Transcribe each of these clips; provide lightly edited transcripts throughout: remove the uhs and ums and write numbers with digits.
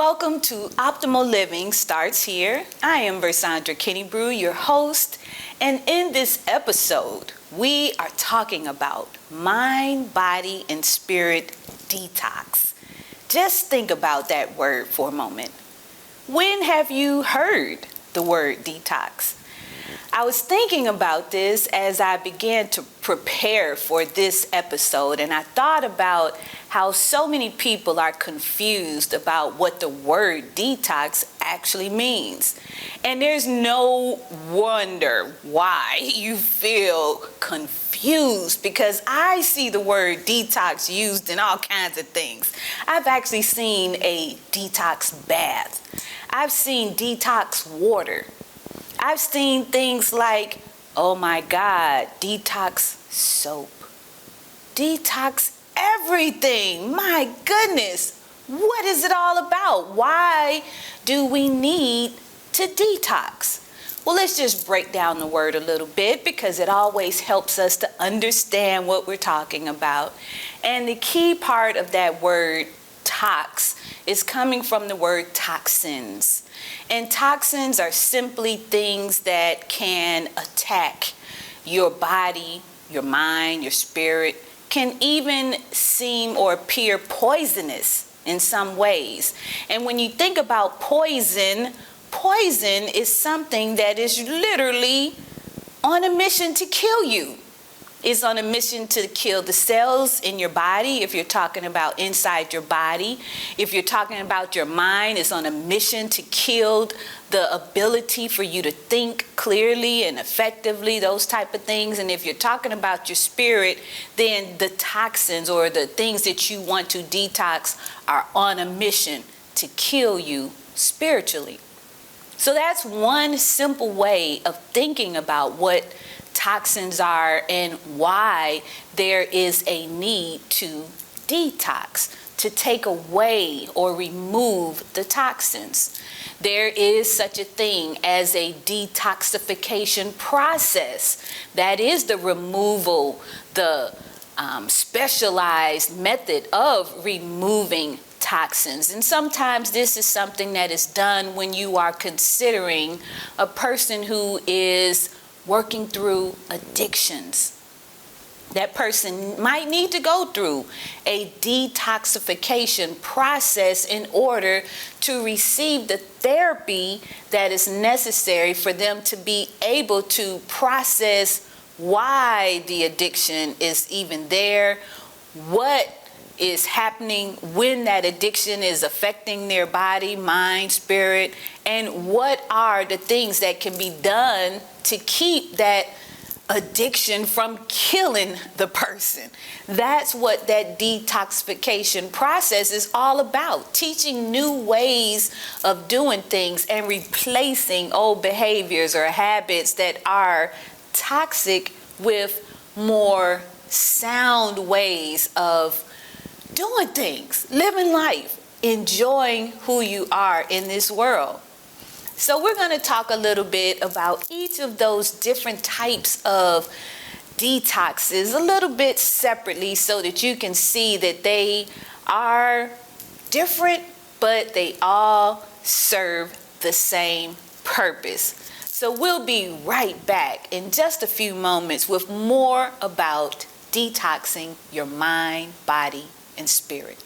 Welcome to Optimal Living Starts Here. I am Versandra Kennebrew, your host, and in this episode, we are talking about mind, body, and spirit detox. Just think about that word for a moment. When have you heard the word detox? I was thinking about this as I began to prepare for this episode, and I thought about how so many people are confused about what the word detox actually means. And there's no wonder why you feel confused, because I see the word detox used in all kinds of things. I've actually seen a detox bath. I've seen detox water. I've seen things like, oh my God, detox soap, detox everything. My goodness, what is it all about? Why do we need to detox? Well, let's just break down the word a little bit, because it always helps us to understand what we're talking about. And the key part of that word tox is coming from the word toxins. And toxins are simply things that can attack your body, your mind, your spirit, can even seem or appear poisonous in some ways. And when you think about poison, poison is something that is literally on a mission to kill you. It's on a mission to kill the cells in your body, if you're talking about inside your body. If you're talking about your mind, it's on a mission to kill the ability for you to think clearly and effectively, those type of things. And if you're talking about your spirit, then the toxins or the things that you want to detox are on a mission to kill you spiritually. So that's one simple way of thinking about what toxins are and why there is a need to detox, to take away or remove the toxins. There is such a thing as a detoxification process. That is the removal, the specialized method of removing toxins. And sometimes this is something that is done when you are considering a person who is working through addictions. That person might need to go through a detoxification process in order to receive the therapy that is necessary for them to be able to process why the addiction is even there, what is happening when that addiction is affecting their body, mind, spirit, and what are the things that can be done to keep that addiction from killing the person. That's what that detoxification process is all about, teaching new ways of doing things and replacing old behaviors or habits that are toxic with more sound ways of doing things, living life, enjoying who you are in this world. So we're going to talk a little bit about each of those different types of detoxes a little bit separately, so that you can see that they are different, but they all serve the same purpose. So we'll be right back in just a few moments with more about detoxing your mind, body, and spirit.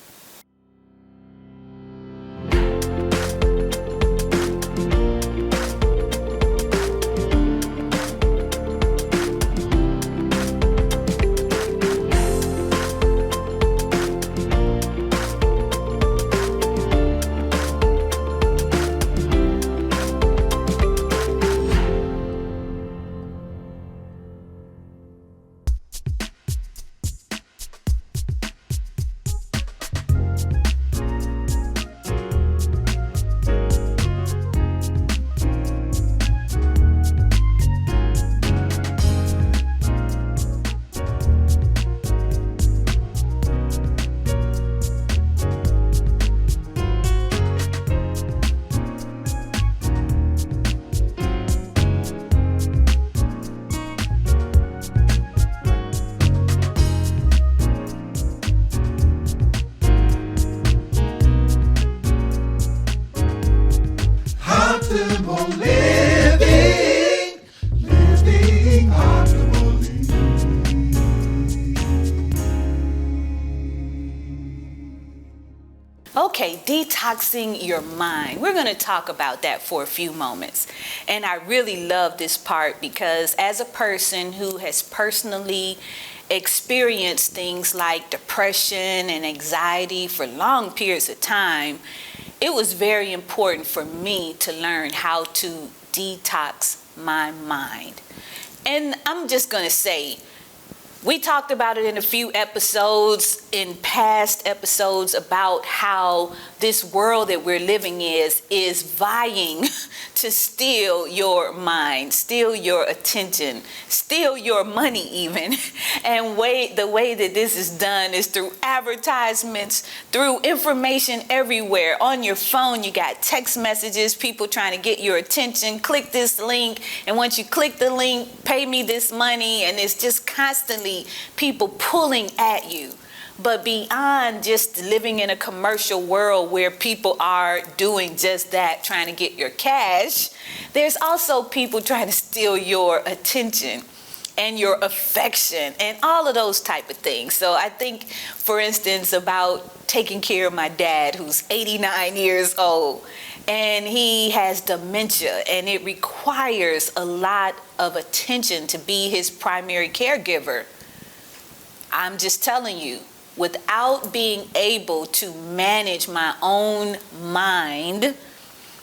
detoxing your mind. We're going to talk about that for a few moments. And I really love this part because as a person who has personally experienced things like depression and anxiety for long periods of time, it was very important for me to learn how to detox my mind. And I'm just going to say, we talked about it in a few episodes, in past episodes, about how this world that we're living is vying to steal your mind, steal your attention, steal your money even. And the way that this is done is through advertisements, through information everywhere. On your phone, you got text messages, people trying to get your attention. Click this link, and once you click the link, pay me this money, and it's just constantly people pulling at you. But beyond just living in a commercial world where people are doing just that, trying to get your cash, there's also people trying to steal your attention and your affection and all of those type of things. So I think, for instance, about taking care of my dad, who's 89 years old, and he has dementia, and it requires a lot of attention to be his primary caregiver. I'm just telling you, without being able to manage my own mind,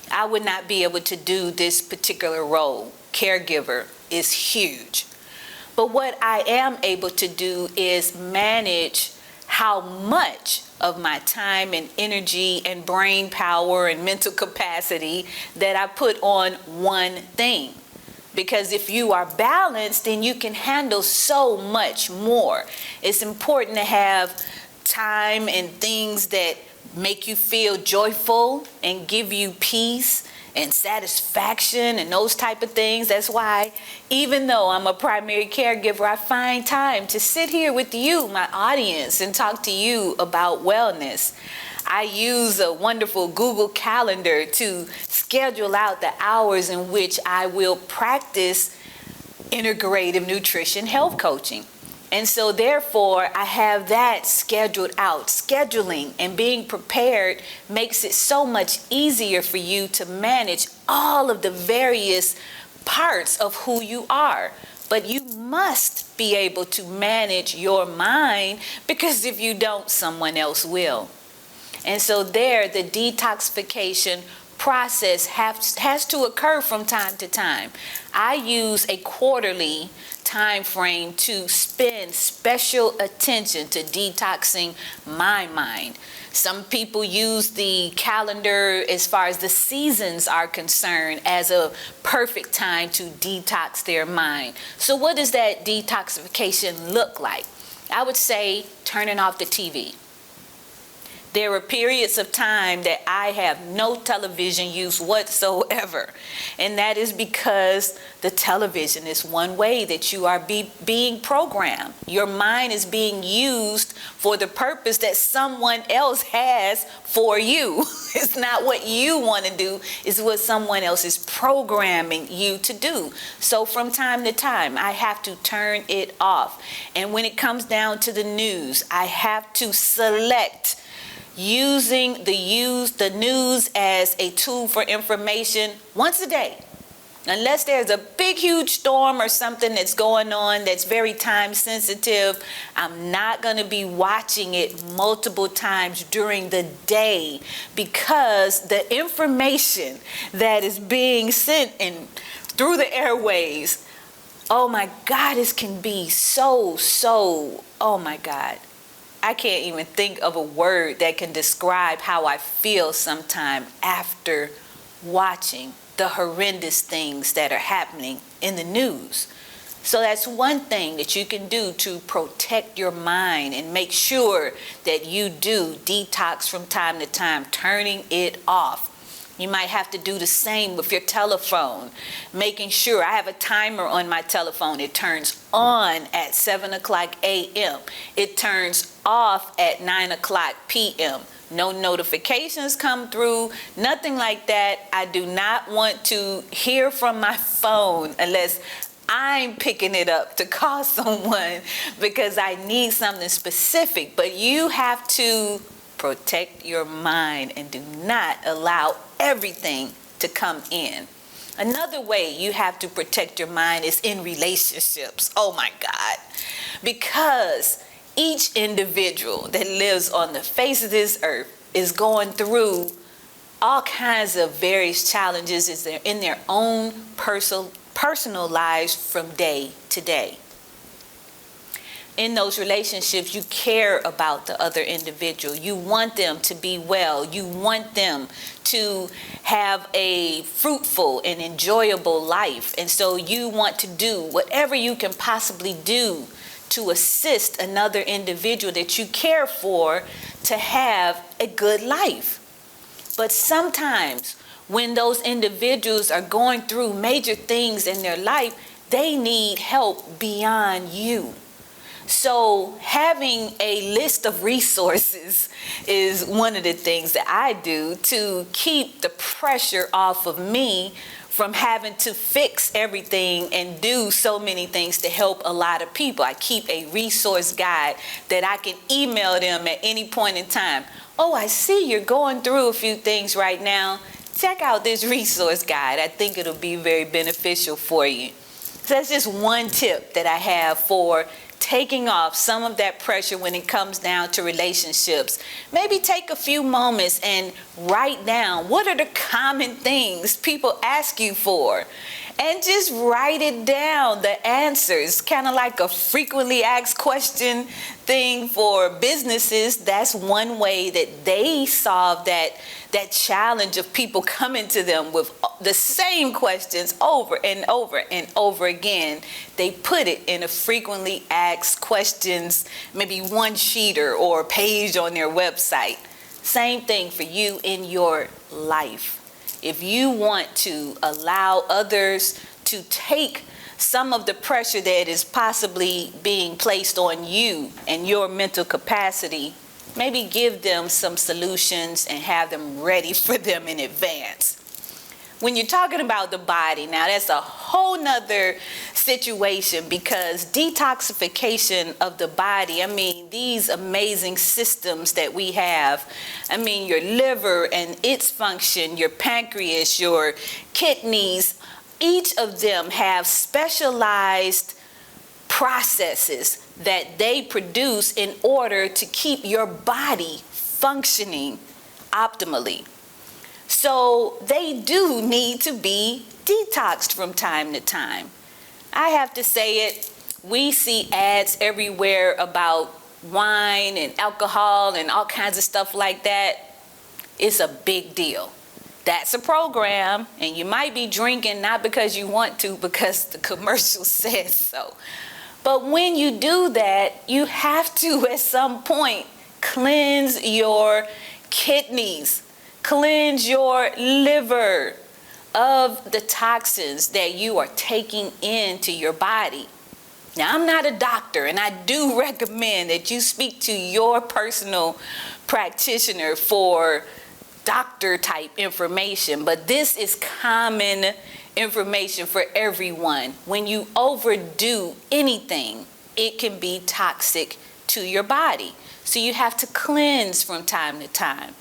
I would not be able to do this particular role. Caregiver is huge. But what I am able to do is manage how much of my time and energy and brain power and mental capacity that I put on one thing. Because if you are balanced, then you can handle so much more. It's important to have time and things that make you feel joyful and give you peace and satisfaction and those type of things. That's why, even though I'm a primary caregiver, I find time to sit here with you, my audience, and talk to you about wellness. I use a wonderful Google Calendar to schedule out the hours in which I will practice integrative nutrition health coaching. And so therefore, I have that scheduled out. Scheduling and being prepared makes it so much easier for you to manage all of the various parts of who you are. But you must be able to manage your mind, because if you don't, someone else will. And so there, the detoxification process has to occur from time to time. I use a quarterly time frame to spend special attention to detoxing my mind. Some people use the calendar, as far as the seasons are concerned, as a perfect time to detox their mind. So what does that detoxification look like? I would say turning off the TV. There are periods of time that I have no television use whatsoever. And that is because the television is one way that you are being programmed. Your mind is being used for the purpose that someone else has for you. It's not what you want to do, it's what someone else is programming you to do. So from time to time, I have to turn it off. And when it comes down to the news, I have to select using the news as a tool for information once a day. Unless there's a big, huge storm or something that's going on that's very time sensitive, I'm not going to be watching it multiple times during the day, because the information that is being sent in through the airways, oh my God, it can be so, oh my God. I can't even think of a word that can describe how I feel sometime after watching the horrendous things that are happening in the news. So that's one thing that you can do to protect your mind and make sure that you do detox from time to time, turning it off. You might have to do the same with your telephone, making sure. I have a timer on my telephone. It turns on at 7 o'clock a.m. It turns off at 9 o'clock p.m. No notifications come through, nothing like that. I do not want to hear from my phone unless I'm picking it up to call someone because I need something specific. But you have to Protect your mind and do not allow everything to come in. Another way you have to protect your mind is in relationships. Oh my God. Because each individual that lives on the face of this earth is going through all kinds of various challenges in their own personal lives from day to day. In those relationships, you care about the other individual. You want them to be well. You want them to have a fruitful and enjoyable life. And so you want to do whatever you can possibly do to assist another individual that you care for to have a good life. But sometimes when those individuals are going through major things in their life, they need help beyond you. So having a list of resources is one of the things that I do to keep the pressure off of me from having to fix everything and do so many things to help a lot of people. I keep a resource guide that I can email them at any point in time. Oh, I see you're going through a few things right now. Check out this resource guide. I think it'll be very beneficial for you. So that's just one tip that I have for taking off some of that pressure when it comes down to relationships. Maybe take a few moments and write down what are the common things people ask you for, and just write it down, the answers, kind of like a frequently asked question thing for businesses. That's one way that they solve that challenge of people coming to them with the same questions over and over and over again. They put it in a frequently asked questions, maybe one sheeter or page on their website. Same thing for you in your life. If you want to allow others to take some of the pressure that is possibly being placed on you and your mental capacity, maybe give them some solutions and have them ready for them in advance. When you're talking about the body, now that's a whole nother situation, because detoxification of the body, I mean, these amazing systems that we have, I mean, your liver and its function, your pancreas, your kidneys, each of them have specialized processes that they produce in order to keep your body functioning optimally. So they do need to be detoxed from time to time. I have to say it, we see ads everywhere about wine and alcohol and all kinds of stuff like that. It's a big deal. That's a program, and you might be drinking not because you want to, because the commercial says so. But when you do that, you have to at some point cleanse your kidneys, cleanse your liver of the toxins that you are taking into your body. Now, I'm not a doctor, and I do recommend that you speak to your personal practitioner for doctor type information, but this is common information for everyone. When you overdo anything, it can be toxic to your body. So you have to cleanse from time to time.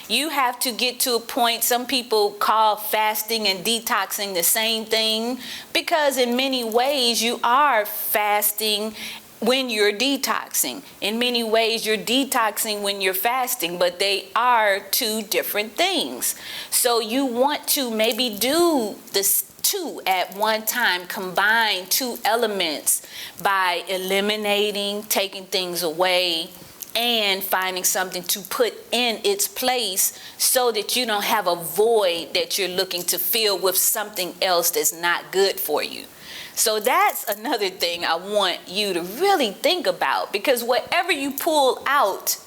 You have to get to a point, some people call fasting and detoxing the same thing, because in many ways you are fasting when you're detoxing. In many ways you're detoxing when you're fasting, but they are two different things. So you want to maybe do this two at one time, combine two elements by eliminating, taking things away, and finding something to put in its place so that you don't have a void that you're looking to fill with something else that's not good for you. So that's another thing I want you to really think about, because whatever you pull out,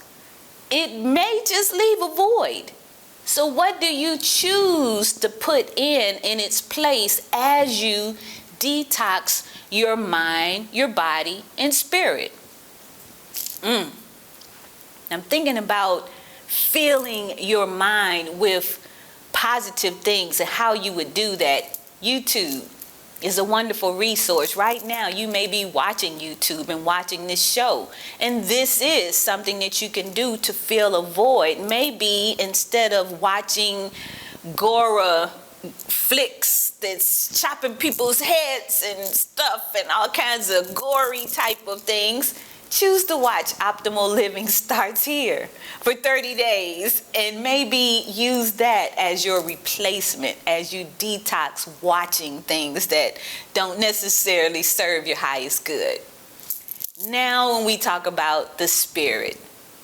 it may just leave a void. So what do you choose to put in its place as you detox your mind, your body, and spirit? I'm thinking about filling your mind with positive things and how you would do that. YouTube, is a wonderful resource. Right now, you may be watching YouTube and watching this show, and this is something that you can do to fill a void. Maybe instead of watching gore flicks that's chopping people's heads and stuff and all kinds of gory type of things, choose to watch Optimal Living Starts Here for 30 days and maybe use that as your replacement as you detox watching things that don't necessarily serve your highest good. Now, when we talk about the spirit,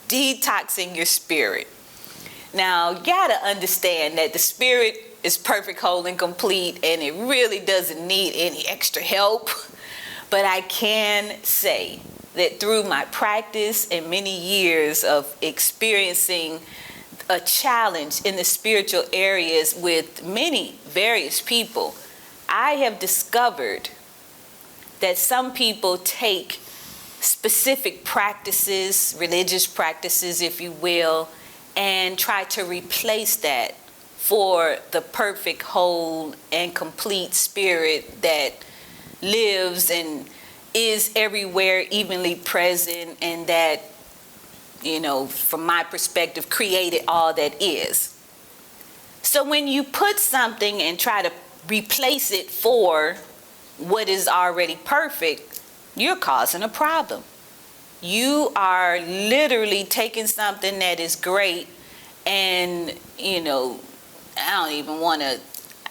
detoxing your spirit. Now, you gotta understand that the spirit is perfect, whole, and complete, and it really doesn't need any extra help. But I can say that through my practice and many years of experiencing a challenge in the spiritual areas with many various people, I have discovered that some people take specific practices, religious practices, if you will, and try to replace that for the perfect, whole, and complete spirit that lives and is everywhere evenly present, and that, from my perspective, created all that is. So when you put something and try to replace it for what is already perfect, you're causing a problem. You are literally taking something that is great and, I don't even want to,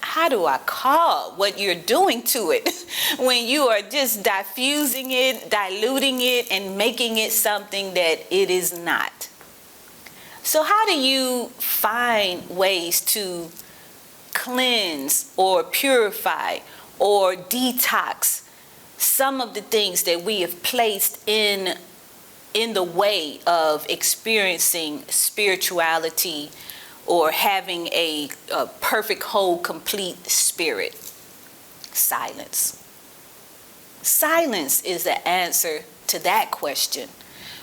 how do I call what you're doing to it when you are just diffusing it, diluting it, and making it something that it is not? So how do you find ways to cleanse or purify or detox some of the things that we have placed in the way of experiencing spirituality or having a perfect, whole, complete spirit? Silence. Silence is the answer to that question.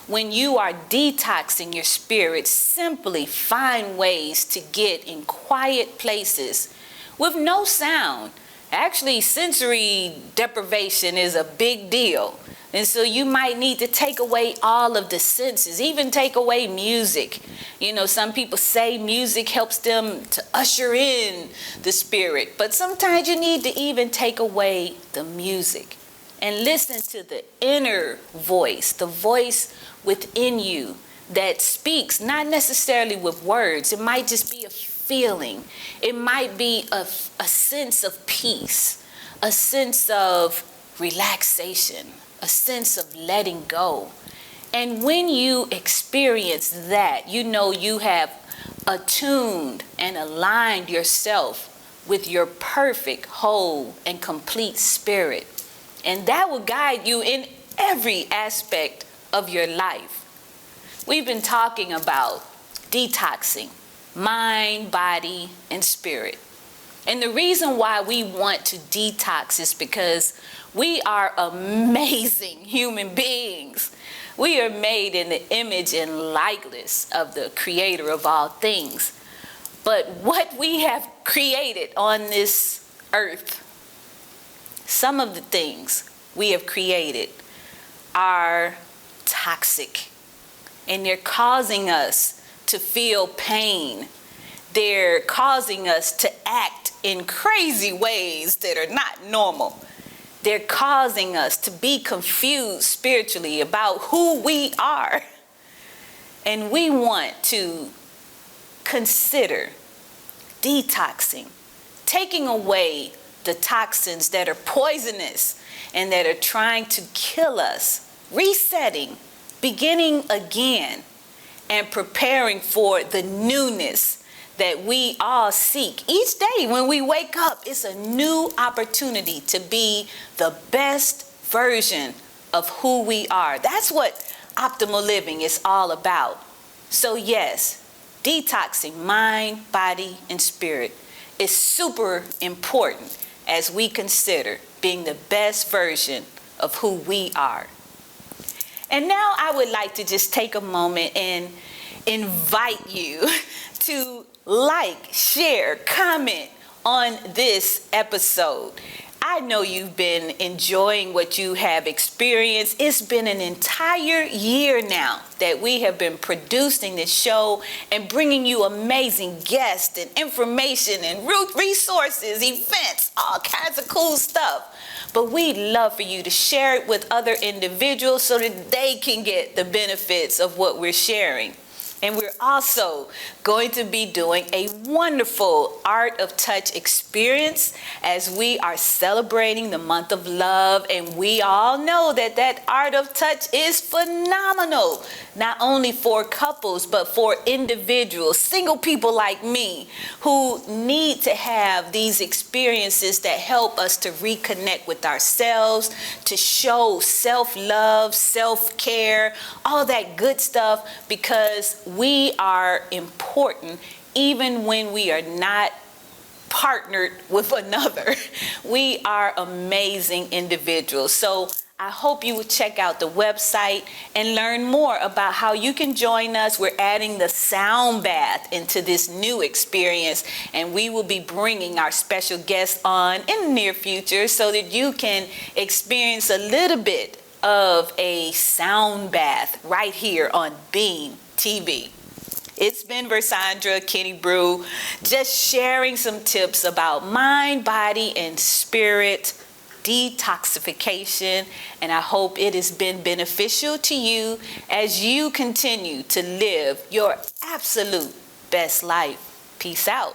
When you are detoxing your spirit, simply find ways to get in quiet places with no sound. Actually, sensory deprivation is a big deal. And so you might need to take away all of the senses, even take away music. Some people say music helps them to usher in the spirit, but sometimes you need to even take away the music and listen to the inner voice, the voice within you that speaks, not necessarily with words. It might just be a feeling. It might be a sense of peace, a sense of relaxation, a sense of letting go. And when you experience that, you have attuned and aligned yourself with your perfect, whole, and complete spirit. And that will guide you in every aspect of your life. We've been talking about detoxing mind, body, and spirit. And the reason why we want to detox is because we are amazing human beings. We are made in the image and likeness of the Creator of all things. But what we have created on this earth, some of the things we have created are toxic, and they're causing us to feel pain. They're causing us to act in crazy ways that are not normal. They're causing us to be confused spiritually about who we are. And we want to consider detoxing, taking away the toxins that are poisonous and that are trying to kill us, resetting, beginning again, and preparing for the newness that we all seek. Each day when we wake up, it's a new opportunity to be the best version of who we are. That's what optimal living is all about. So yes, detoxing mind, body, and spirit is super important as we consider being the best version of who we are. And now I would like to just take a moment and invite you to like, share, comment on this episode. I know you've been enjoying what you have experienced. It's been an entire year now that we have been producing this show and bringing you amazing guests and information and resources, events, all kinds of cool stuff. But we'd love for you to share it with other individuals so that they can get the benefits of what we're sharing. And we're also going to be doing a wonderful Art of Touch experience as we are celebrating the month of love. And we all know that Art of Touch is phenomenal, not only for couples, but for individuals, single people like me, who need to have these experiences that help us to reconnect with ourselves, to show self-love, self-care, all that good stuff, because we are important even when we are not partnered with another. We are amazing individuals. So I hope you will check out the website and learn more about how you can join us. We're adding the sound bath into this new experience, and we will be bringing our special guests on in the near future so that you can experience a little bit of a sound bath right here on Beam TV. It's been Versandra Kenny Brew, just sharing some tips about mind, body, and spirit detoxification, and I hope it has been beneficial to you as you continue to live your absolute best life. Peace out.